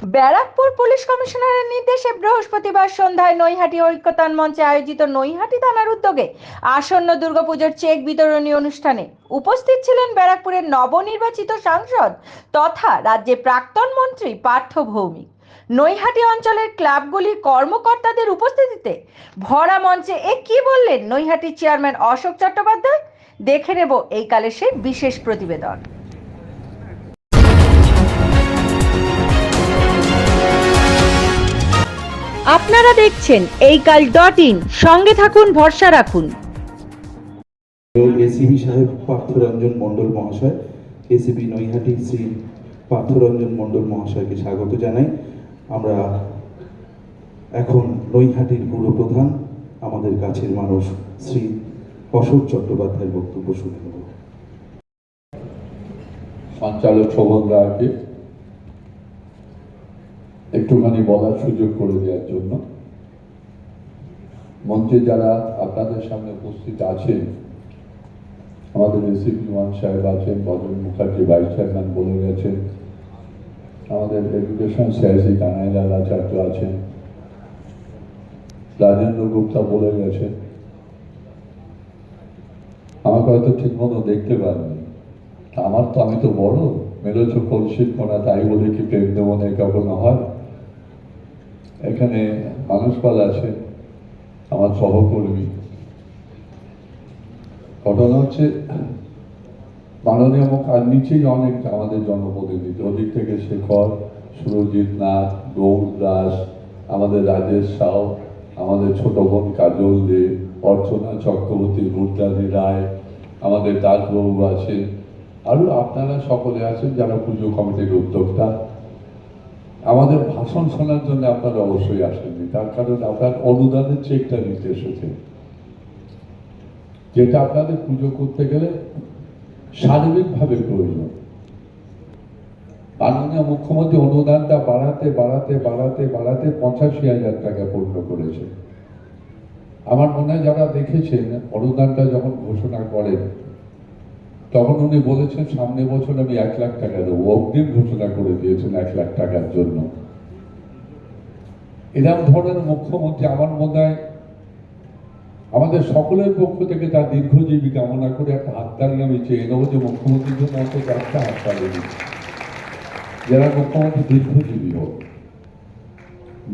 Barrackpore police কমিশনারের নির্দেশে বৃহস্পতিবার সন্ধ্যায় নৈহাটি ঐক্যতান মঞ্চে আয়োজিত নৈহাটি থানার উদ্যোগে আসন্ন দুর্গাপুজোর চেক বিতরণী অনুষ্ঠানে উপস্থিত ছিলেন ব্যারাকপুরের নবনির্বাচিত সাংসদ তথা রাজ্যের প্রাক্তন মন্ত্রী পার্থ ভৌমিক। নৈহাটি অঞ্চলের ক্লাবগুলির কর্মকর্তাদের উপস্থিতিতে ভরা মঞ্চে কি বললেন নৈহাটির চেয়ারম্যান অশোক চট্টোপাধ্যায়, দেখে নেব এই কালের সেই বিশেষ প্রতিবেদন। আপনারা দেখছেন এইকাল.in, সঙ্গে থাকুন, ভরসা রাখুন। এসিপি সাহেব পার্থরঞ্জন মণ্ডল মহাশয়, এসিপি নৈহাটি শ্রী পার্থরঞ্জন মণ্ডল মহাশয়কে স্বাগত জানাই। আমরা এখন নৈহাটির পুরপ্রধান, আমাদের কাছের মানুষ শ্রী অশোক চট্টোপাধ্যায়ের বক্তব্য শুনে নেব। সঞ্চালক শোভন রায়কে একটুখানি বলার সুযোগ করে দেওয়ার জন্য, মঞ্চে যারা আপনাদের সামনে উপস্থিত আছেন, আমাদের এসিপি ওয়ান সাহেব আছেন, বদল মুখার্জি ভাইস চেয়ারম্যান বলে গেছেন, আমাদের এডুকেশন সিআইসি কানাইলাল আচার্য আছেন, রাজেন্দ্র গুপ্তা বলে গেছেন। আমাকে হয়তো ঠিক মতো দেখতে পারেনি, আমি তো বড় মেরেছ কলসির কোনা, তাই বলে কি প্রেম দেবনে কখনো হয়? এখানে মানুষপাল আছে, আমার সহকর্মী। ঘটনা হচ্ছে, মাননীয় আর নিচেই অনেক আমাদের জনপ্রতিনিধি, ওদিক থেকে শেখর, সুরজিৎ নাথ, গৌর দাস, আমাদের রাজেশ সাউ, আমাদের ছোট বোন কাজল দে, অর্চনা চক্রবর্তী, রুদ্রানী রায়, আমাদের দাসবাবু আছে, আরো আপনারা সকলে আছেন যারা পুজো কমিটির উদ্যোক্তা। আমাদের ভাষণ শোনার জন্য আপনারা অবশ্যই আসেননি, তার কারণ আপনার অনুদানের চেকটা নিতে এসেছেন, যেটা আপনাদের পুজো করতে গেলে সার্বিকভাবে প্রয়োজন। মাননীয় মুখ্যমন্ত্রী অনুদানটা বাড়াতে বাড়াতে বাড়াতে বাড়াতে 85,000 টাকা পূর্ণ করেছে। আমার মনে হয় যারা দেখেছেন, অনুদানটা যখন ঘোষণা করেন তখন উনি বলেছেন সামনের বছর আমি 1 লাখ টাকা দেবো, অগ্রিম ঘোষণা করে দিয়েছেন 1 লাখ টাকার জন্য। এরকম ধরনের মুখ্যমন্ত্রী আমার মনে হয় আমাদের সকলের পক্ষ থেকে তার দীর্ঘজীবী কামনা করে একটা হাততালি আমি চেয়ে নেবো, যে মুখ্যমন্ত্রীর জন্য অন্তত একটা হাততালি দিই, যারা মুখ্যমন্ত্রী দীর্ঘজীবী হোক,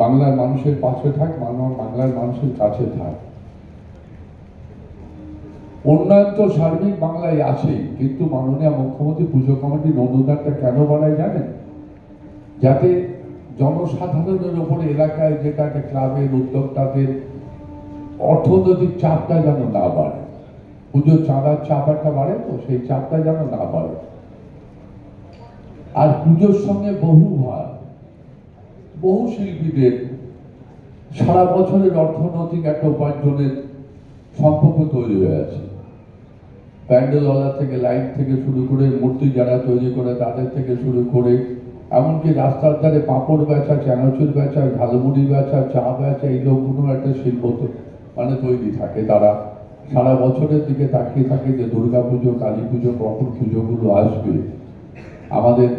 বাংলার মানুষের পাশে থাক, বাংলার মানুষের কাছে থাক। উন্নয়ন তো সার্বিক বাংলায় আছেই, কিন্তু মাননীয় মুখ্যমন্ত্রী পুজো কমিটির অনুদানটা কেন বাড়ায় জানেন? যাতে জনসাধারণের উপরে এলাকায় যেটা একটা ক্লাবের উদ্যোক্তাদের অর্থনৈতিক চাপটা যেন না বাড়ে, পুজোর চাঁদার চাপ একটা বাড়ে, তো সেই চাপটা যেন না বাড়ে। আর পুজোর সঙ্গে বহু শিল্পীদের সারা বছরের অর্থনৈতিক একটা উপার্জনের সম্পর্ক তৈরি হয়ে আছে। প্যান্ডেলওয়ালা থেকে, লাইট থেকে শুরু করে, মূর্তি যারা তৈরি করে তাদের থেকে শুরু করে, এমনকি রাস্তার ধারে পাঁপড় বেচা, চানাচুর বেচা, ঝালমুড়ি বেচা, চা বেচা, এই লোকগুলোর একটা শিল্প তৈরি থাকে। তারা সারা বছরের দিকে তাকিয়ে থাকে যে দুর্গা পুজো, কালী পুজো, কখন পুজোগুলো আসবে, আমাদের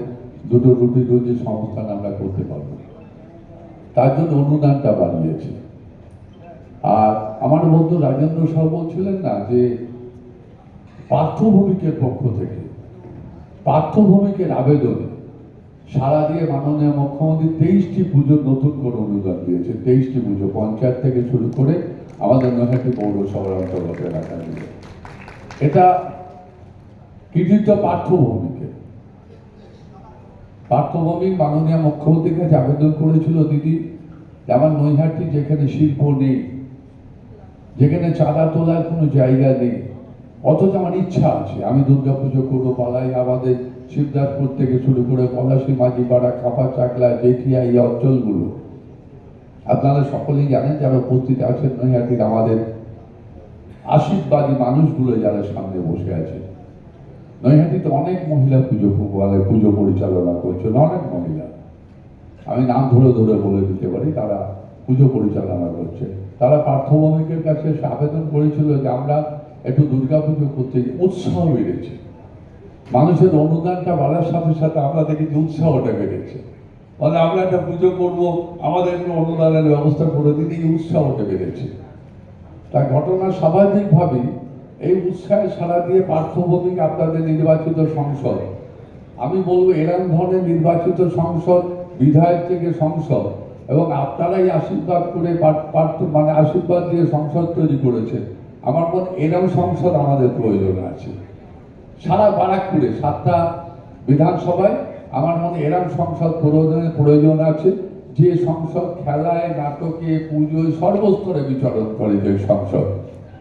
দুটো রুটি রুজি সংস্থান আমরা করতে পারবো। তার জন্য অনুদানটা বাড়িয়েছে। আর আমার বন্ধু রাজেন্দ্র সাউ বলছিলেন না যে পার্থ ভৌমিকের পক্ষ থেকে, পার্থ ভৌমিকের আবেদনে সারা দিয়ে মাননীয় মুখ্যমন্ত্রী 23টি পুজোর নতুন করে অনুদান দিয়েছে। 23টি পুজো, পঞ্চায়েত থেকে শুরু করে আমাদের নৈহাটি পৌরসভার অন্তর্গত এলাকাগুলো। এটা কৃতিত্ব পার্থ ভৌমিকের। পার্থ ভৌমিক মাননীয় মুখ্যমন্ত্রীর কাছে আবেদন করেছিল, দিদি আমার নৈহাটি যেখানে শিল্প নেই, যেখানে চাঁদা তোলার কোনো জায়গা নেই, অথচ আমার ইচ্ছা আছে আমি দুর্গাপুজো করবো পালাই, আমাদের শিবদাসপুর থেকে শুরু করে পলাশী, মাঝিপাড়া, খাপা, চাকলা, জেঠিয়া, এই অঞ্চলগুলো আপনারা সকলেই জানেন, যারা উপস্থিত আছেন নৈহাটির আমাদের আশীর্বাদী মানুষগুলো যারা সামনে বসে আছে। নৈহাটিতে অনেক মহিলা পুজো পরিচালনা করছেন, অনেক মহিলা, আমি নাম ধরে ধরে বলে দিতে পারি, তারা পুজো পরিচালনা করছে। তারা পার্থ ভৌমিকের কাছে আবেদন করেছিল যে আমরা একটু দুর্গাপুজো করতে, উৎসাহ বেড়েছে। মানুষের অনুদানটা বাড়ার সাথে সাথে আমরা দেখি যে উৎসাহটা বেড়েছে। মানে আমরা একটা পুজো করবো, আমাদের একটু অনুদানের ব্যবস্থা করে দিন, এই উৎসাহটা বেড়েছে। তার ঘটনা স্বাভাবিকভাবেই এই উৎসাহে সাড়া দিয়ে পার্থভূমিক আপনাদের নির্বাচিত সংসদ, আমি বলবো এরকম ধরনের নির্বাচিত সংসদ, বিধায়ক থেকে সংসদ, এবং আপনারাই আশীর্বাদ করে মানে আশীর্বাদ দিয়ে সংসদ তৈরি করেছে। আমার মনে এরকম সংসদ আমাদের প্রয়োজন আছে সারা বারাকপুরে 7টা বিধানসভায়। আমার মনে এরকম সংসদ প্রয়োজন আছে, যে সংসদ খেলায়, নাটকে, পুজোয় সর্বস্তরে বিচরণ করে, যে সংসদ,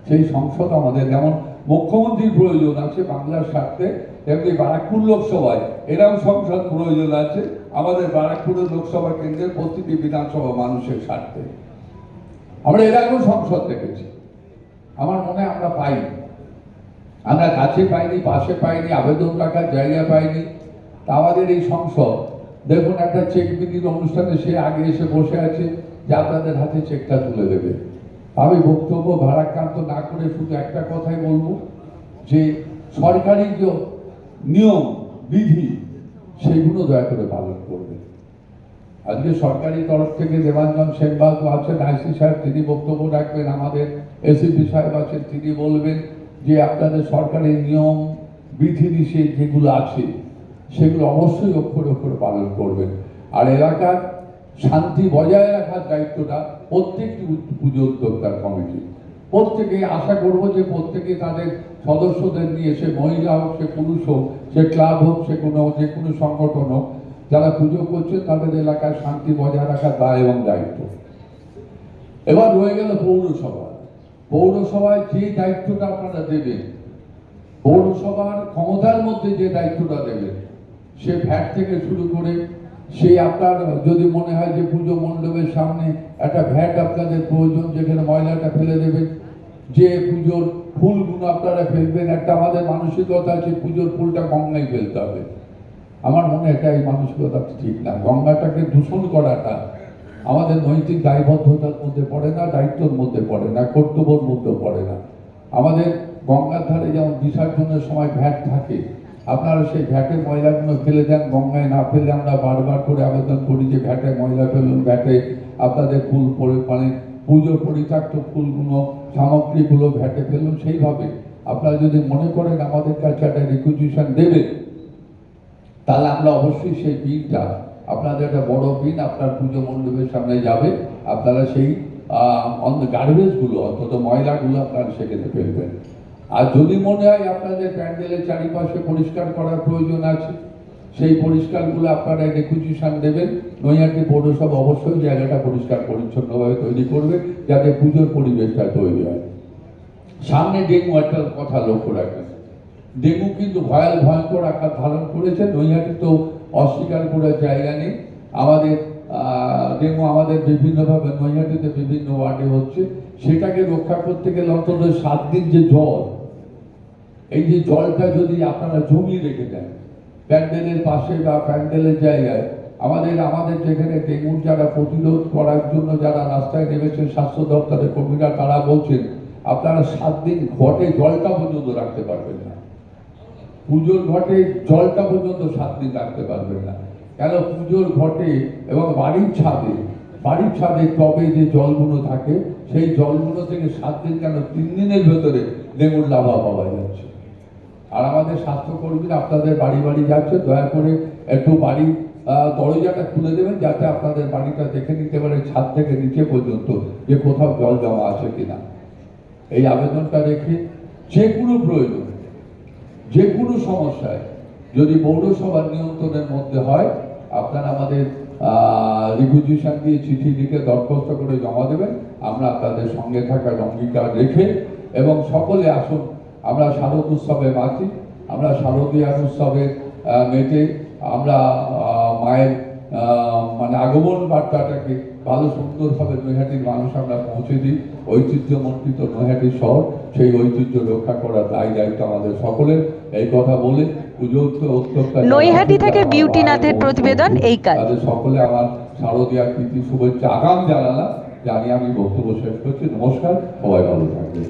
সেই সংসদ আমাদের যেমন মুখ্যমন্ত্রীর প্রয়োজন আছে বাংলার স্বার্থে, তেমনি বারাকপুর লোকসভায় এরকম সংসদ প্রয়োজন আছে আমাদের বারাকপুরের লোকসভা কেন্দ্রের প্রতিটি বিধানসভা মানুষের স্বার্থে। আমরা এরকম সংসদ দেখেছি, আমার মনে হয় আমরা পাইনি, আমরা কাছে পাইনি, পাশে পাইনি, আবেদন রাখার জায়গা পাইনি। তা আমাদের এই সংসদ, দেখুন একটা চেক বিধির অনুষ্ঠানে সে আগে এসে বসে আছে যে আপনাদের হাতে চেকটা তুলে দেবে। আমি বক্তব্য ভারাক্রান্ত না করে শুধু একটা কথাই বলবো, যে সরকারি যে নিয়ম বিধি সেগুলো দয়া করে পালন করবে। আজকে সরকারি তরফ থেকে দেবাঞ্জন সেনবাবু আছেন, আইসি সাহেব, তিনি বক্তব্য রাখবেন, আমাদের এসিপি সাহেব আছেন, তিনি বলবেন যে আপনাদের সরকারি নিয়ম বিধিনিষেধ যেগুলো আছে সেগুলো অবশ্যই অক্ষরে অক্ষরে পালন করবেন। আর এলাকার শান্তি বজায় রাখার দায়িত্বটা প্রত্যেকটি পুজো উদ্যোক্তার কমিটি, প্রত্যেকে আশা করব যে প্রত্যেকে তাদের সদস্যদের নিয়ে, সে মহিলা হোক, সে পুরুষ হোক, সে ক্লাব হোক, সে যে কোনো সংগঠন হোক, যারা পুজো করছে তাদের এলাকার শান্তি বজায় রাখার দায় এবং দায়িত্ব। এবার রয়ে গেল পৌরসভা। পৌরসভায় যে দায়িত্বটা আপনারা দেবেন, পৌরসভার ক্ষমতার মধ্যে যে দায়িত্বটা দেবেন, সে ভ্যাট থেকে শুরু করে, সে আপনার যদি মনে হয় যে পুজো মণ্ডপের সামনে একটা ভ্যাট আপনাদের প্রয়োজন, যেখানে ময়লাটা ফেলে দেবেন, যে পুজোর ফুলগুলো আপনারা ফেলবেন, একটা আমাদের মানসিকতা আছে পুজোর ফুলটা গঙ্গায় ফেলতে হবে। আমার মনে হয় এটা এই মানসিকতা ঠিক না। গঙ্গাটাকে দূষণ করাটা আমাদের নৈতিক দায়বদ্ধতার মধ্যে পড়ে না, দায়িত্বের মধ্যে পড়ে না, কর্তব্যের মধ্যে পড়ে না। আমাদের গঙ্গার ধারে যেমন বিসর্জনের সময় ভ্যাট থাকে, আপনারা সেই ভ্যাটের ময়লাগুলো ফেলে দেন, গঙ্গায় না ফেলে আমরা বারবার করে আবেদন করি যে ভ্যাটে ময়লা ফেলুন, ভ্যাটে আপনাদের ফুল মানে পুজোর পরিত্যক্ত ফুলগুলো, সামগ্রীগুলো ভ্যাটে ফেলুন। সেইভাবে আপনারা যদি মনে করেন আমাদের কাছে একটা রিকুইজিশন দেবেন, তাহলে আমরা অবশ্যই সেই বিলটা, আপনাদের একটা বড় বিল আপনার পুজো মণ্ডপের সামনে যাবে, আপনারা সেই গার্বেজগুলো, অন্তত ময়লাগুলো আপনারা সেখানে ফেলবেন। আর যদি মনে হয় আপনাদের প্যান্ডেলের চারিপাশে পরিষ্কার করার প্রয়োজন আছে, সেই পরিষ্কারগুলো আপনারা রিকুইজিশন দেবেন। নৈহাটি পৌরসভা অবশ্যই জায়গাটা পরিষ্কার পরিচ্ছন্নভাবে তৈরি করবে, যাতে পুজোর পরিবেশটা তৈরি হয়। সামনে ডেঙ্গু একটা কথা লক্ষ্য রাখবেন, ডেঙ্গু কিন্তু ভয়ঙ্কর আকার ধারণ করেছে। নৈহাটি তো অস্বীকার করার জায়গা নেই, আমাদের ডেঙ্গু আমাদের বিভিন্নভাবে নৈহাটিতে বিভিন্ন ওয়ার্ডে হচ্ছে। সেটাকে রক্ষা করতে গেলে অন্তত 7 দিন যে জল, এই যে জলটা যদি আপনারা জমিয়ে রেখে দেন প্যান্ডেলের পাশে বা প্যান্ডেলের জায়গায়, আমাদের যেখানে ডেঙ্গুর যারা প্রতিরোধ করার জন্য যারা রাস্তায় নেমেছেন স্বাস্থ্য দপ্তরের কর্মীরা, তারা বলছেন আপনারা 7 দিন ঘটে জলটা পর্যন্ত রাখতে পারবেন না, পুজোর ঘটে জলটা পর্যন্ত 7 দিন রাখতে পারবেন না। কেন? পুজোর ঘটে এবং বাড়ির ছাদে টবে যে জলগুলো থাকে, সেই জলগুলো থেকে 7 দিন কেন 3 দিনের ভেতরে ডেঙ্গুর লাভা পাওয়া যাচ্ছে। আর আমাদের স্বাস্থ্যকর্মীরা আপনাদের বাড়ি বাড়ি যাচ্ছে, দয়া করে একটু বাড়ির দরজাটা খুলে দেবেন, যাতে আপনাদের বাড়িটা দেখে নিতে পারে ছাদ থেকে নিচে পর্যন্ত যে কোথাও জল জমা আছে কিনা। এই আবেদনটা রেখে যে কোনো প্রয়োজন, যে কোনো সমস্যায় যদি পৌরসভার নিয়ন্ত্রণের মধ্যে হয়, আপনারা আমাদের রিকুইজিশন দিয়ে চিঠি লিখে দরখাস্ত করে জমা দেবেন। আমরা আপনাদের সঙ্গে থাকার অঙ্গীকার রেখে, এবং সকলে আসুন আমরা শারদ উৎসবে মাতি, আমরা শারদীয়ার উৎসবে মেতে আমরা মায়ের মানে আগমন বার্তাটাকে ভালো সুন্দরভাবে নৈহাটির মানুষ আমরা পৌঁছে দিই। ঐতিহ্যমণ্ডিত নৈহাটি শহর, সেই ঐতিহ্য রক্ষা করার দায়িত্ব আমাদের সকলের। এই কথা বলে পুজো উদ্যোক্তা নৈহাটি থেকে বিউটি নাথের প্রতিবেদন এই কাজ। তাদের সকলে আমার শারদীয়ার প্রীতি শুভেচ্ছা আগাম জানালাম, জানিয়ে আমি বক্তব্য শেষ করছি। নমস্কার, সবাই ভালো থাকবেন।